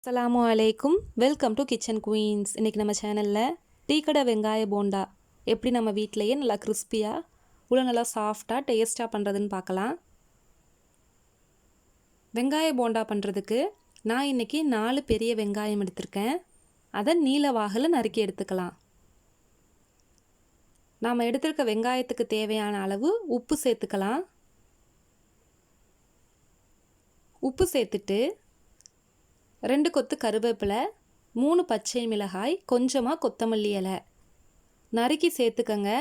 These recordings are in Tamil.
அஸ்ஸலாமு அலைக்கும். Welcome to Kitchen Queens. இன்றைக்கி நம்ம சேனலில் டீ கடை வெங்காய போண்டா எப்படி நம்ம வீட்டிலையே நல்லா கிறிஸ்பியாக உள்ள நல்லா சாஃப்டாக டேஸ்ட்டாக பண்ணுறதுன்னு பார்க்கலாம். வெங்காய போண்டா பண்ணுறதுக்கு நான் இன்றைக்கி 4 பெரிய வெங்காயம் எடுத்திருக்கேன். அதை நீல வாகில் நறுக்கி எடுத்துக்கலாம். நாம் எடுத்திருக்க வெங்காயத்துக்கு தேவையான அளவு உப்பு சேர்த்துக்கலாம். உப்பு சேர்த்துட்டு 2 கொத்து கருவேப்பிலை, 3 பச்சை மிளகாய், கொஞ்சமாக கொத்தமல்லி இலை நறுக்கி சேர்த்துக்கங்க.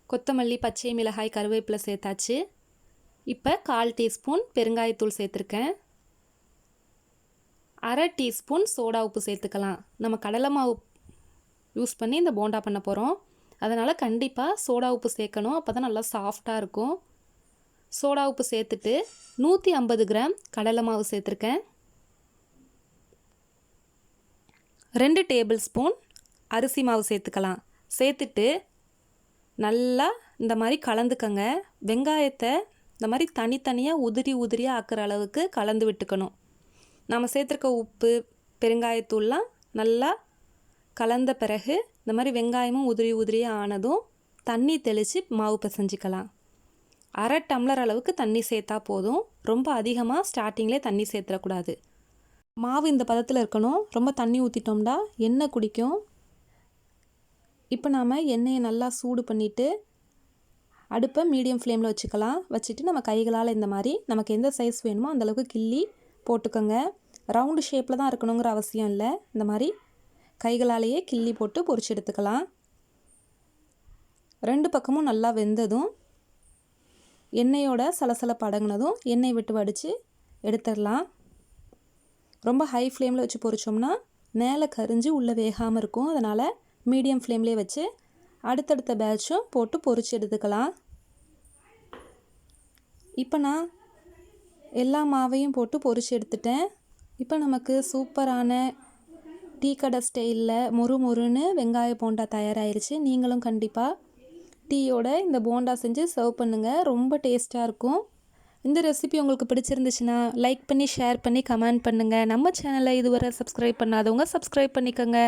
கொத்தமல்லி, பச்சை மிளகாய், கருவேப்பிலை சேர்த்தாச்சு. இப்போ 1/4 டீஸ்பூன் பெருங்காயத்தூள் சேர்த்துருக்கேன். 1/2 டீஸ்பூன் சோடா உப்பு சேர்த்துக்கலாம். நம்ம கடலை மாவு யூஸ் பண்ணி இந்த போண்டா பண்ண போகிறோம். அதனால் கண்டிப்பாக சோடா உப்பு சேர்க்கணும். அப்போ தான் நல்லா சாஃப்டாக இருக்கும். சோடா உப்பு சேர்த்துட்டு 150 கிராம் கடலை மாவு சேர்த்துருக்கேன். 2 டேபிள் ஸ்பூன் அரிசி மாவு சேர்த்துக்கலாம். சேர்த்துட்டு நல்லா இந்த மாதிரி கலந்துக்கங்க. வெங்காயத்தை இந்த மாதிரி தனித்தனியாக உதிரியாக ஆக்கிற அளவுக்கு கலந்து விட்டுக்கணும். நம்ம சேர்த்துருக்க உப்பு, பெருங்காயத்தூள்லாம் நல்லா கலந்த பிறகு இந்த மாதிரி வெங்காயமும் உதிரியாக ஆனதும் தண்ணி தெளித்து மாவு பிசைஞ்சிக்கலாம். 1/2 டம்ளர் அளவுக்கு தண்ணி சேர்த்தா போதும். ரொம்ப அதிகமாக ஸ்டார்டிங்லேயே தண்ணி சேர்த்துடக்கூடாது. மாவு இந்த பதத்தில் இருக்கணும். ரொம்ப தண்ணி ஊற்றிட்டோம்னா எண்ணெய் குடிக்கும். இப்போ நாம் எண்ணெயை நல்லா சூடு பண்ணிவிட்டு அடுப்பை மீடியம் ஃப்ளேமில் வச்சுக்கலாம். வச்சுட்டு நம்ம கைகளால் இந்த மாதிரி நமக்கு எந்த சைஸ் வேணுமோ அந்தளவுக்கு கிள்ளி போட்டுக்கோங்க. ரவுண்டு ஷேப்பில் தான் இருக்கணுங்கிற அவசியம் இல்லை. இந்த மாதிரி கைகளாலேயே கிள்ளி போட்டு பொரிச்சு எடுத்துக்கலாம். 2 பக்கமும் நல்லா வெந்ததும் எண்ணெயோட சலசலப்பு அடங்கினதும் எண்ணெய் விட்டு வடித்து எடுத்துடலாம். ரொம்ப ஹை ஃப்ளேமில் வச்சு பொரிச்சோம்னா மேலே கரிஞ்சு உள்ளே வேகாமல் இருக்கும். அதனால் மீடியம் ஃப்ளேம்லேயே வச்சு அடுத்தடுத்த பேட்சும் போட்டு பொரிச்சு எடுத்துக்கலாம். இப்போ நான் எல்லா மாவையும் போட்டு பொரிச்சு எடுத்துட்டேன். இப்போ நமக்கு சூப்பரான டீ கடை ஸ்டைலில் மொறுன்னு வெங்காய போண்டா தயாராகிருச்சு. நீங்களும் கண்டிப்பாக டீயோட இந்த போண்டா செஞ்சு சர்வ் பண்ணுங்கள். ரொம்ப டேஸ்ட்டாக இருக்கும். இந்த ரெசிபி உங்களுக்கு பிடிச்சிருந்துச்சுன்னா லைக் பண்ணி, ஷேர் பண்ணி, கமெண்ட் பண்ணுங்கள். நம்ம சேனலை இதுவரை சப்ஸ்கிரைப் பண்ணாதவங்க சப்ஸ்கிரைப் பண்ணிக்கோங்க.